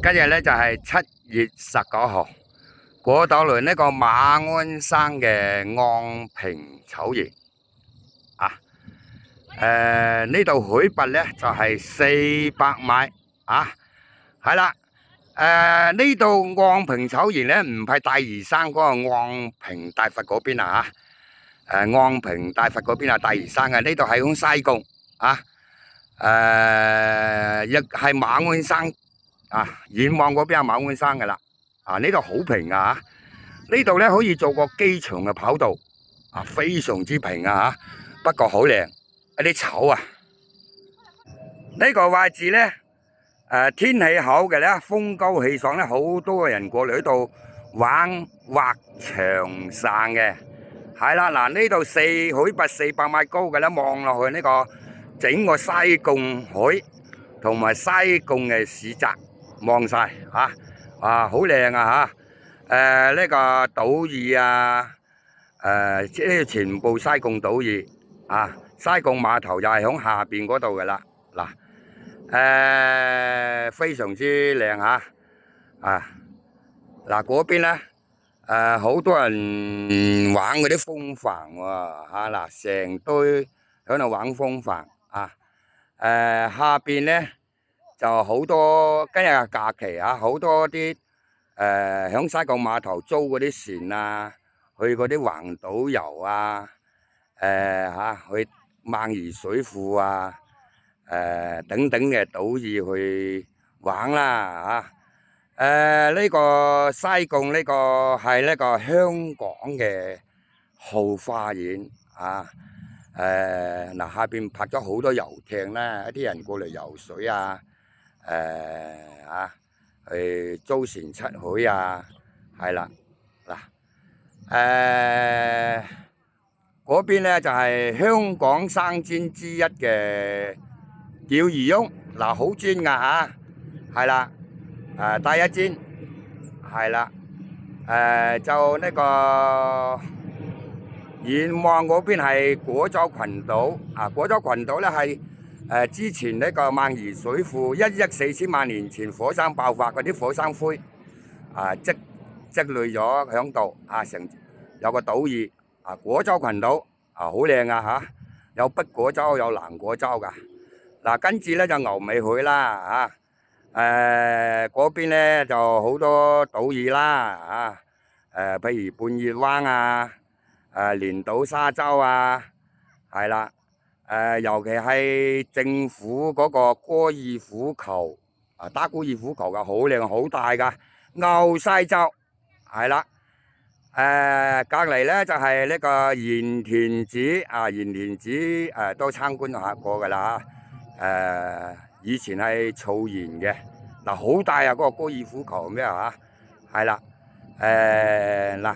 今日咧就係7月19號，過到嚟呢個馬鞍山嘅昂坪草原啊。呢度海拔咧就係400米啊。係啦，呢度昂坪草原咧唔係大嶼山嗰個昂坪大佛嗰邊啊嚇。昂坪大佛嗰邊係大嶼山嘅，呢度係響西貢啊。亦係馬鞍山啊，遠望嗰邊係馬鞍山噶啦。啊，呢度好平啊，呢度咧可以做個機場嘅跑道啊，非常之平啊吓，不過好靚一啲草啊。呢個位置咧，天氣好嘅咧，風高氣爽咧，好多人過嚟呢度玩滑翔傘嘅。係啦，嗱，呢度海拔400米高嘅咧，望落去呢個整個西貢海同埋西貢嘅市集望晒吓，好靚啊吓！呢個島嶼啊，即係全部西貢島嶼啊，西貢碼頭就係響下邊嗰度噶啦，嗱，非常之靚吓，嗱嗰邊咧，好多人玩嗰啲風帆喎吓，嗱成堆喺度玩風帆啊，下邊咧就好多今日嘅假期啊，好多啲響西貢碼頭租嗰啲船啊，去嗰啲橫島遊啊，去萬宜水庫啊，等等嘅島嶼去玩啦吓。呢個西貢呢個係呢個香港嘅後花園啊。嗱，下邊泊咗好多遊艇啦，一啲人過嚟游水啊，去租船出海啊，係啦，嗱，嗰邊咧就係香港三尖之一嘅釣魚翁，嗱好專噶吓，係啦，第一尖，係啦，就呢個遠望嗰邊係果洲群島啊，果洲群島咧係之前呢個萬宜水庫1億4千萬年前火山爆發嗰啲火山灰積累咗響度啊，成有個島嶼啊，果洲群島啊好靚啊吓，有北果洲有南果洲噶。嗱，跟住咧就牛尾海啦嗰邊咧就好多島嶼啦譬如半月灣啊。連島沙洲啊，係啦，尤其係政府嗰個高爾夫球打高爾夫球噶，好靚好大噶，滘西洲係啦，隔籬咧就係呢個鹽田梓鹽田梓都參觀下過噶啦以前係草原嘅，嗱好大啊，嗰個高爾夫球咩係啦，嗱。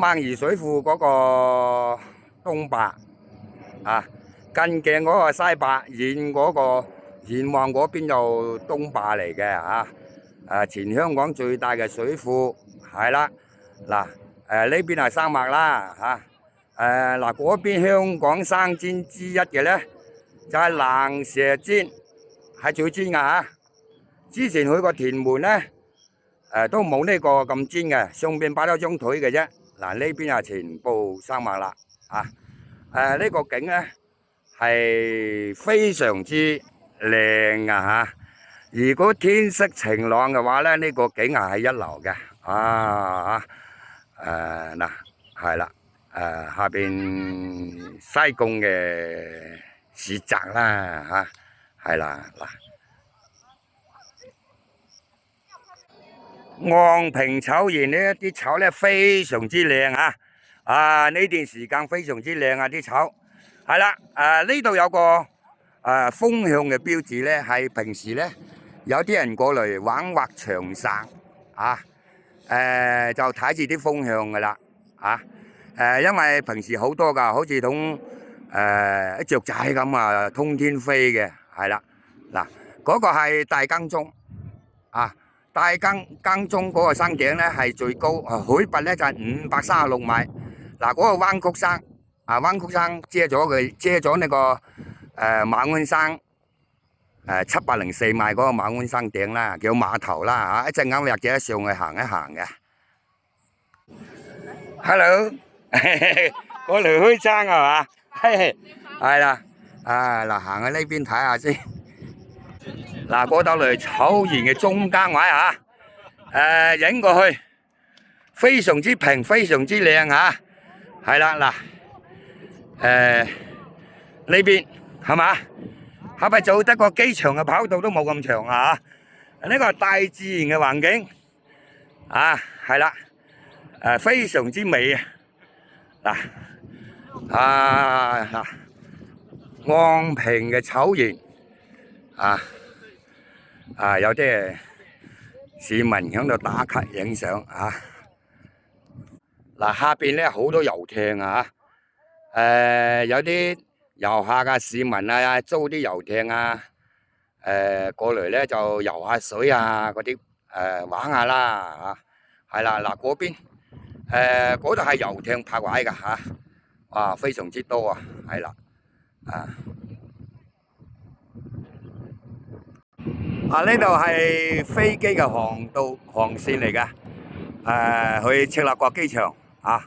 萬宜水庫嗰個東壩近鏡嗰個西壩，遠望嗰邊就東壩嚟嘅全香港最大嘅水庫係啦，嗱呢邊係山脈啦嗱嗰邊香港三尖之一嘅咧就係蚺蛇尖，係最尖噶之前去過屯門咧都冇呢個咁尖嘅，上邊擺咗張台嘅啫。嗱呢邊係全部山脈啦呢個景咧係非常之靚啊如果天色晴朗嘅話咧，呢個景係一流嘅嗱係啦下邊西貢嘅市集啦係啦嗱。昂坪草原呢啲草咧非常之靚呢段時間非常之靚啲草係啦，呢度有個風向嘅標誌咧，係平時咧有啲人過嚟玩滑翔傘就睇住啲風向噶啦因為平時好多噶，好似同雀仔咁通天飛嘅係啦，嗱嗰個係大耕中大耕中嗰個山頂咧係最高，海拔咧就係536米。嗱嗰個彎曲山彎曲山遮咗呢個馬鞍山704邁嗰個馬鞍山頂啦，叫碼頭啦嚇，一陣間或者上去行一行嘅。Hello， 過嚟開餐係嘛？係啦，嗱行去呢邊睇下先。嗱過到嚟草原嘅中間位嚇，影過去非常之平，非常之靚嚇。係啦嗱，呢邊係嘛？係咪做得個機場嘅跑道都冇咁長啊？呢個係大自然嘅環境啊，係啦，非常之美啊！嗱，昂平嘅草原有啲市民喺度打卡影相啊！嗱，下邊咧好多遊艇啊！有啲遊客嘅市民啊，租啲遊艇啊，過嚟咧就游下水啊，嗰啲玩下啦嚇，係啦嗱嗰邊嗰度係遊艇泊位㗎嚇，哇非常之多啊，係啦呢度係飛機嘅航線嚟㗎，去赤鱲角機場啊，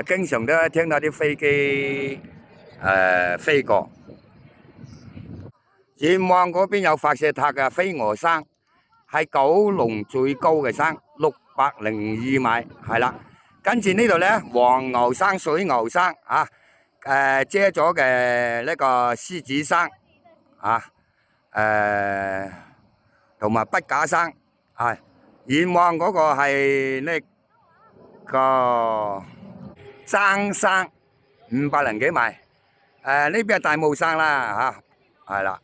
經常都聽到啲飛機飛過。遠望嗰邊有發射塔嘅飛鵝山，係九龍最高嘅山，602米，係啦。跟住呢度咧，黃牛山、水牛山遮咗嘅呢個獅子山同埋筆架山，遠望嗰個係呢個爭山500零幾米，呢邊係大帽山啦係啦。